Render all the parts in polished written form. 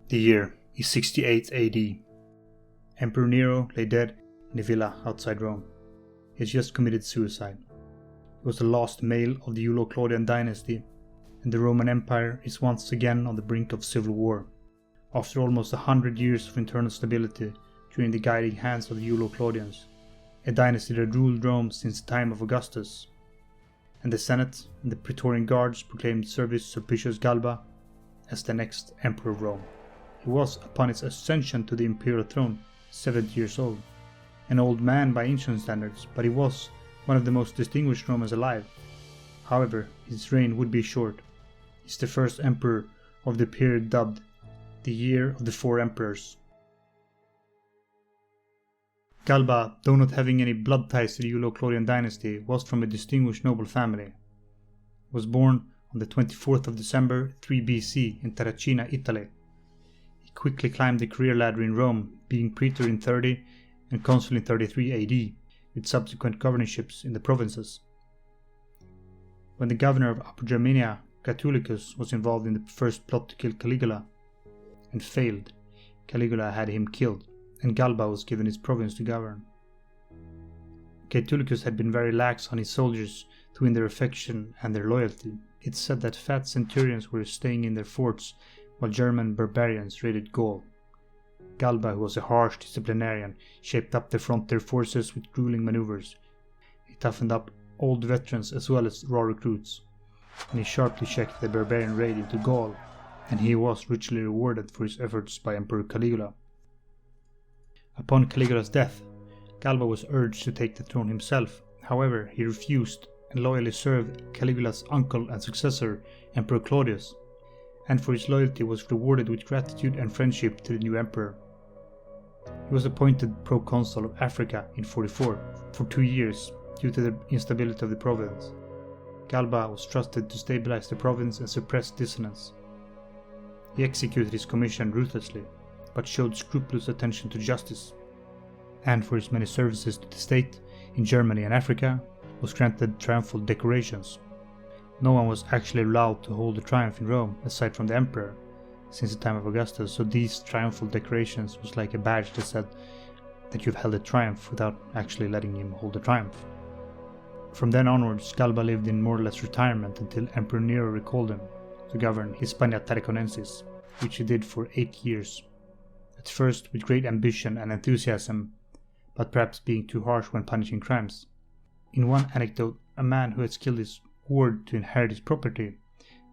The year is 68 AD. Emperor Nero lay dead in a villa outside Rome. He had just committed suicide. He was the last male of the Julio-Claudian dynasty, and the Roman Empire is once again on the brink of civil war. After almost 100 years of internal stability during the guiding hands of the Julio-Claudians, a dynasty that ruled Rome since the time of Augustus, and the Senate and the Praetorian Guards proclaimed Servius Sulpicius Galba as the next emperor of Rome. He was, upon his ascension to the imperial throne, 70 years old. An old man by ancient standards, but he was one of the most distinguished Romans alive. However, his reign would be short. He is the first emperor of the period dubbed the Year of the Four Emperors. Galba, though not having any blood ties to the Julio-Claudian dynasty, was from a distinguished noble family. He was born on the 24th of December 3 BC in Terracina, Italy. He quickly climbed the career ladder in Rome, being praetor in 30 and consul in 33 AD, with subsequent governorships in the provinces. When the governor of Upper Germania, Catulicus, was involved in the first plot to kill Caligula and failed, Caligula had him killed, and Galba was given his province to govern. Catulicus had been very lax on his soldiers to win their affection and their loyalty. It's said that fat centurions were staying in their forts while German barbarians raided Gaul. Galba, who was a harsh disciplinarian, shaped up the frontier forces with grueling maneuvers. He toughened up old veterans as well as raw recruits, and he sharply checked the barbarian raid into Gaul, and he was richly rewarded for his efforts by Emperor Caligula. Upon Caligula's death, Galba was urged to take the throne himself. However, he refused and loyally served Caligula's uncle and successor, Emperor Claudius, and for his loyalty was rewarded with gratitude and friendship to the new emperor. He was appointed proconsul of Africa in 44 for 2 years due to the instability of the province. Galba was trusted to stabilize the province and suppress dissonance. He executed his commission ruthlessly, but showed scrupulous attention to justice, and for his many services to the state in Germany and Africa was granted triumphal decorations. No one was actually allowed to hold a triumph in Rome aside from the emperor since the time of Augustus, so these triumphal decorations was like a badge that said that you've held a triumph without actually letting him hold a triumph. From then onwards, Galba lived in more or less retirement until Emperor Nero recalled him to govern Hispania Tarraconensis, which he did for 8 years. At first with great ambition and enthusiasm, but perhaps being too harsh when punishing crimes. In one anecdote, a man who had killed his ward to inherit his property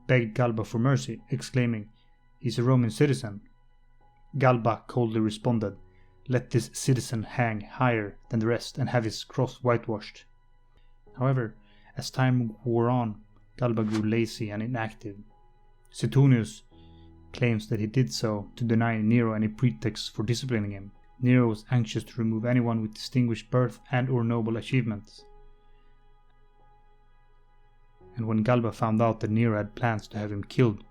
begged Galba for mercy, exclaiming, "He's a Roman citizen." Galba coldly responded, "Let this citizen hang higher than the rest and have his cross whitewashed." However, as time wore on, Galba grew lazy and inactive. Suetonius claims that he did so to deny Nero any pretext for disciplining him. Nero was anxious to remove anyone with distinguished birth and or noble achievements. And when Galba found out that Nero had plans to have him killed,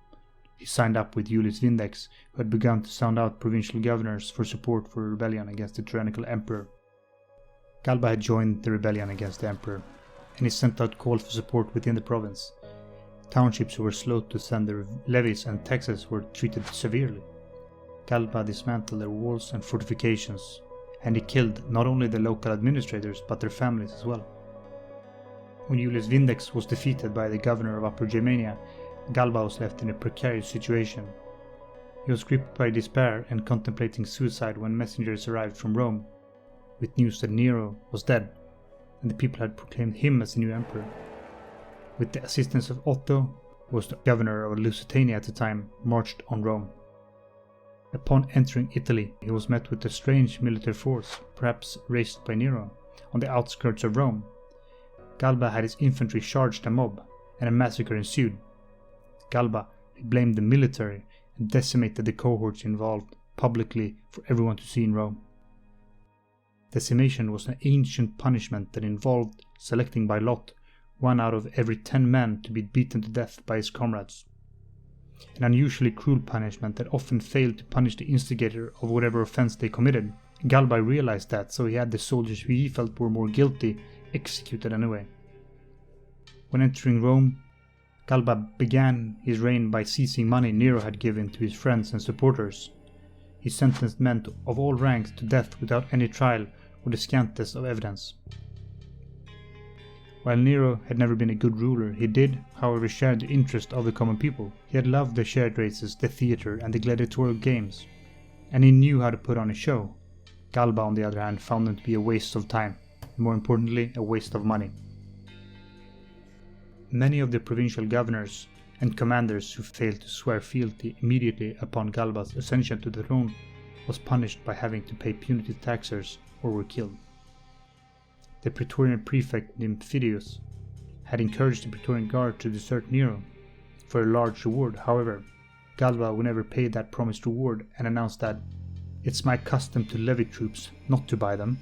he signed up with Julius Vindex, who had begun to sound out provincial governors for support for a rebellion against the tyrannical emperor. Galba had joined the rebellion against the emperor, and he sent out calls for support within the province. Townships who were slow to send their levies and taxes were treated severely. Galba dismantled their walls and fortifications, and he killed not only the local administrators but their families as well. When Julius Vindex was defeated by the governor of Upper Germania, Galba was left in a precarious situation. He was gripped by despair and contemplating suicide when messengers arrived from Rome, with news that Nero was dead, and the people had proclaimed him as the new emperor. With the assistance of Otto, who was the governor of Lusitania at the time, marched on Rome. Upon entering Italy, he was met with a strange military force, perhaps raised by Nero, on the outskirts of Rome. Galba had his infantry charge the mob, and a massacre ensued. Galba blamed the military and decimated the cohorts involved publicly for everyone to see in Rome. Decimation was an ancient punishment that involved selecting by lot 1 out of every 10 men to be beaten to death by his comrades. An unusually cruel punishment that often failed to punish the instigator of whatever offense they committed. Galba realized that, so he had the soldiers who he felt were more guilty executed anyway. When entering Rome, Galba began his reign by seizing money Nero had given to his friends and supporters. He sentenced men of all ranks to death without any trial or the scantest of evidence. While Nero had never been a good ruler, he did, however, share the interest of the common people. He had loved the chariot races, the theatre, and the gladiatorial games, and he knew how to put on a show. Galba, on the other hand, found them to be a waste of time, and more importantly, a waste of money. Many of the provincial governors and commanders who failed to swear fealty immediately upon Galba's ascension to the throne was punished by having to pay punitive taxes or were killed. The Praetorian prefect Nymphidius had encouraged the Praetorian Guard to desert Nero for a large reward. However, Galba would never pay that promised reward and announced that "It's my custom to levy troops, not to buy them."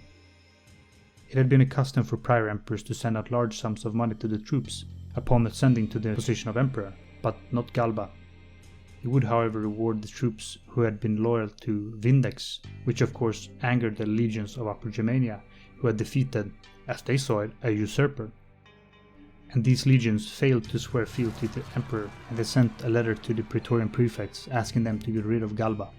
It had been a custom for prior emperors to send out large sums of money to the troops upon ascending to the position of emperor, but not Galba. He would, however, reward the troops who had been loyal to Vindex, which of course angered the legions of Upper Germania, who had defeated, as they saw it, a usurper. And these legions failed to swear fealty to the emperor, and they sent a letter to the Praetorian prefects asking them to get rid of Galba.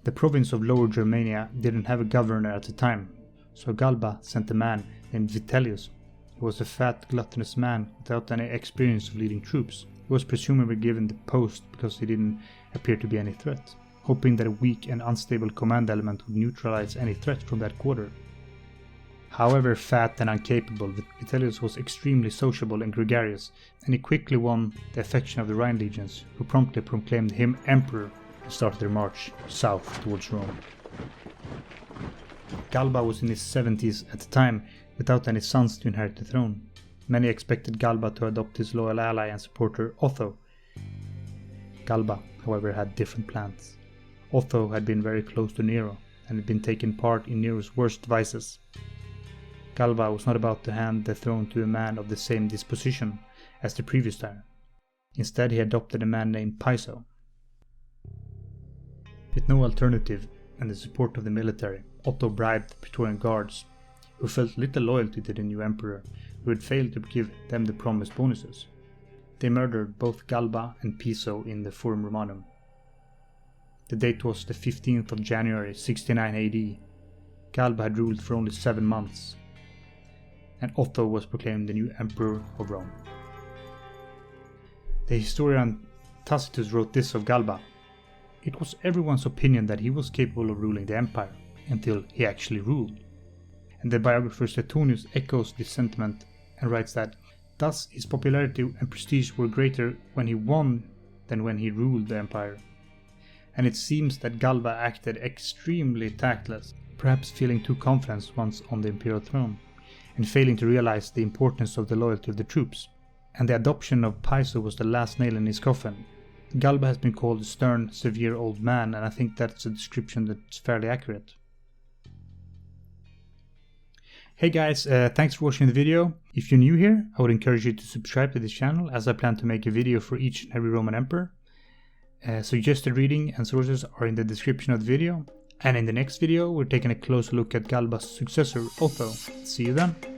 The province of Lower Germania didn't have a governor at the time, so Galba sent a man named Vitellius. He was a fat, gluttonous man without any experience of leading troops. He was presumably given the post because he didn't appear to be any threat, hoping that a weak and unstable command element would neutralize any threat from that quarter. However fat and incapable, Vitellius was extremely sociable and gregarious, and he quickly won the affection of the Rhine legions, who promptly proclaimed him emperor and started their march south towards Rome. Galba was in his 70s at the time, without any sons to inherit the throne. Many expected Galba to adopt his loyal ally and supporter Otho. Galba, however, had different plans. Otho had been very close to Nero and had been taking part in Nero's worst vices. Galba was not about to hand the throne to a man of the same disposition as the previous tyrant. Instead, he adopted a man named Piso. With no alternative and the support of the military, Otto bribed the Praetorian guards, who felt little loyalty to the new emperor, who had failed to give them the promised bonuses. They murdered both Galba and Piso in the Forum Romanum. The date was the 15th of January 69 AD. Galba had ruled for only 7 months, and Otho was proclaimed the new emperor of Rome. The historian Tacitus wrote this of Galba: "It was everyone's opinion that he was capable of ruling the empire, until he actually ruled." And the biographer Suetonius echoes this sentiment and writes that, "Thus his popularity and prestige were greater when he won than when he ruled the empire." And it seems that Galba acted extremely tactless, perhaps feeling too confident once on the imperial throne, and failing to realize the importance of the loyalty of the troops. And the adoption of Piso was the last nail in his coffin. Galba has been called a stern, severe old man, and I think that's a description that's fairly accurate. Hey guys, thanks for watching the video. If you're new here, I would encourage you to subscribe to this channel, as I plan to make a video for each and every Roman emperor. Suggested reading and sources are in the description of the video. And in the next video, we're taking a closer look at Galba's successor, Otho. See you then.